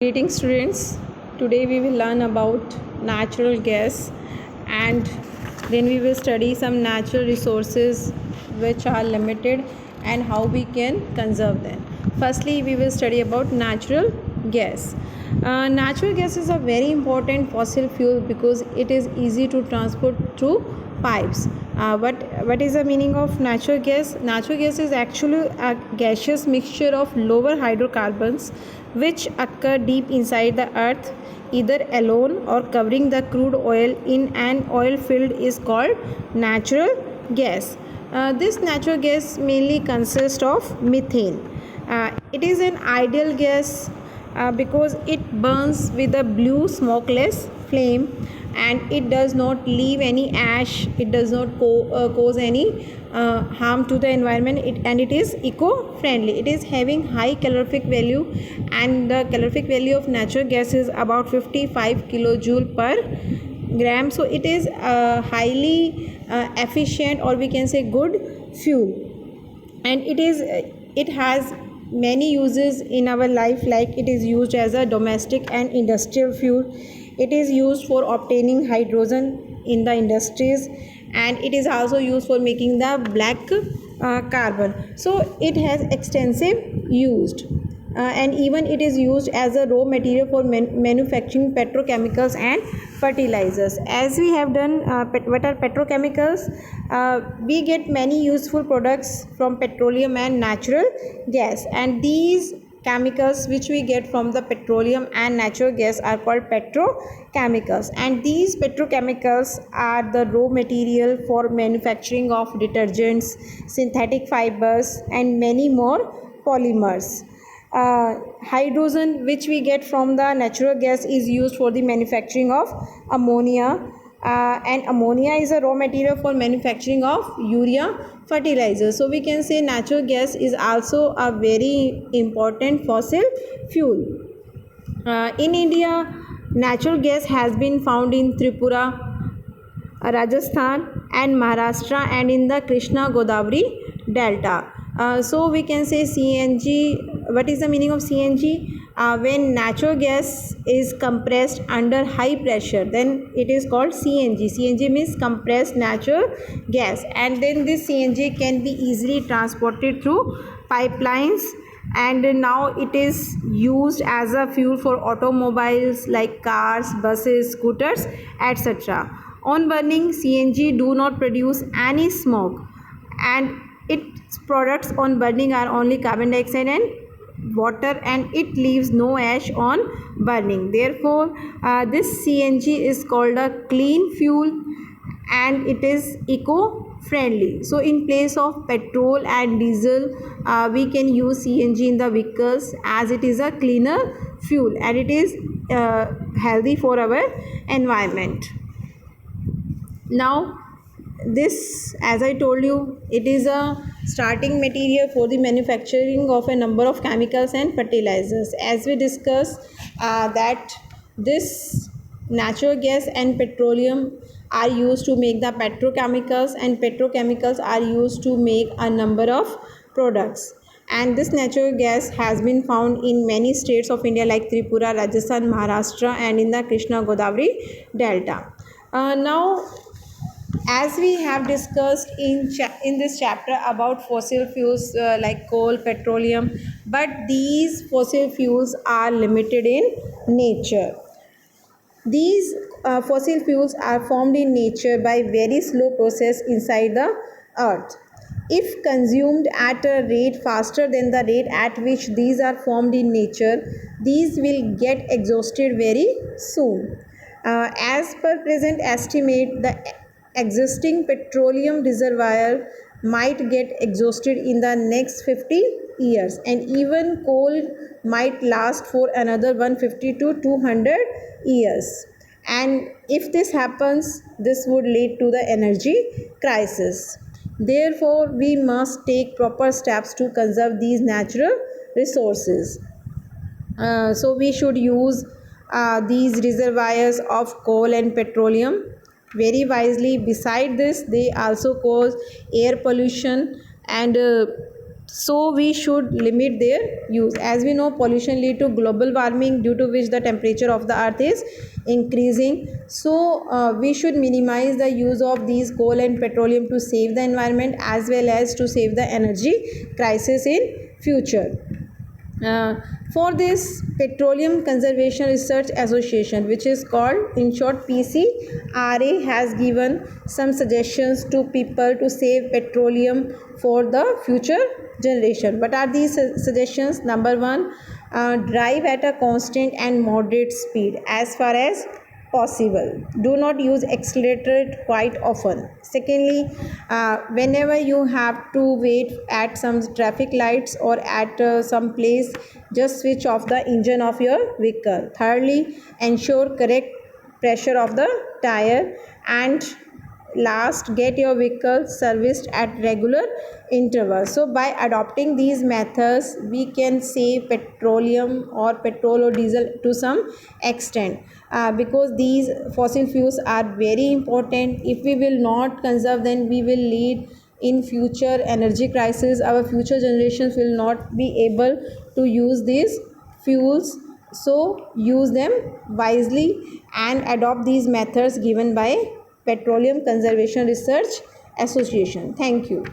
Greetings students. Today we will learn about natural gas and then we will study some natural resources which are limited and how we can conserve them. Firstly, we will study about natural gas. Natural gas is a very important fossil fuel because it is easy to transport through pipes. What is the meaning of natural gas? Natural gas is actually a gaseous mixture of lower hydrocarbons which occur deep inside the earth, either alone or covering the crude oil in an oil field is called natural gas. This natural gas mainly consists of methane. It is an ideal gas because it burns with a blue smokeless flame and it does not leave any ash, it does not cause any harm to the environment, and it is eco-friendly. It is having high calorific value, and the calorific value of natural gas is about 55 kilojoule per gram. So it is highly efficient, or we can say good fuel, and it has many uses in our life, like it is used as a domestic and industrial fuel. It is used for obtaining hydrogen in the industries, and it is also used for making the black carbon. So it has extensive used, and even it is used as a raw material for manufacturing petrochemicals and fertilizers. As we have done, what are petrochemicals? We get many useful products from petroleum and natural gas, and these chemicals which we get from the petroleum and natural gas are called petrochemicals, and these petrochemicals are the raw material for manufacturing of detergents, synthetic fibers, and many more polymers. Hydrogen which we get from the natural gas is used for the manufacturing of ammonia, and ammonia is a raw material for manufacturing of urea fertilizer. So we can say natural gas is also a very important fossil fuel. In India, natural gas has been found in Tripura, Rajasthan and Maharashtra, and in the Krishna Godavari delta. So we can say CNG. What is the meaning of CNG? When natural gas is compressed under high pressure, then it is called CNG. CNG means compressed natural gas, and then this CNG can be easily transported through pipelines, and now it is used as a fuel for automobiles like cars, buses, scooters, etc. On burning, CNG do not produce any smoke, and its products on burning are only carbon dioxide and water, and it leaves no ash on burning. Therefore, this CNG is called a clean fuel, and it is eco-friendly. So in place of petrol and diesel, we can use CNG in the vehicles, as it is a cleaner fuel and it is healthy for our environment. Now this, as I told you, it is a starting material for the manufacturing of a number of chemicals and fertilizers. As we discussed, that this natural gas and petroleum are used to make the petrochemicals, and petrochemicals are used to make a number of products. And this natural gas has been found in many states of India like Tripura, Rajasthan, Maharashtra, and in the Krishna Godavari delta. Now, as we have discussed in this chapter about fossil fuels like coal, petroleum, but these fossil fuels are limited in nature. These fossil fuels are formed in nature by very slow process inside the earth. If consumed at a rate faster than the rate at which these are formed in nature, these will get exhausted very soon. As per present estimate, the existing petroleum reservoir might get exhausted in the next 50 years, and even coal might last for another 150 to 200 years. And if this happens, this would lead to the energy crisis. Therefore, we must take proper steps to conserve these natural resources. So we should use these reservoirs of coal and petroleum very wisely. Beside this, they also cause air pollution and so we should limit their use. As we know, pollution lead to global warming, due to which the temperature of the earth is increasing. So we should minimize the use of these coal and petroleum to save the environment, as well as to save the energy crisis in future. uh, for this, Petroleum Conservation Research Association, which is called in short PCRA, has given some suggestions to people to save petroleum for the future generation. What are these suggestions? Number one, drive at a constant and moderate speed as far as possible. Do not use accelerator quite often. Secondly, whenever you have to wait at some traffic lights or at some place, just switch off the engine of your vehicle. Thirdly, ensure correct pressure of the tire. And last, get your vehicle serviced at regular intervals. So by adopting these methods, we can save petroleum or petrol or diesel to some extent, because these fossil fuels are very important. If we will not conserve, then we will lead in future energy crisis. Our future generations will not be able to use these fuels. So use them wisely and adopt these methods given by Petroleum Conservation Research Association. Thank you.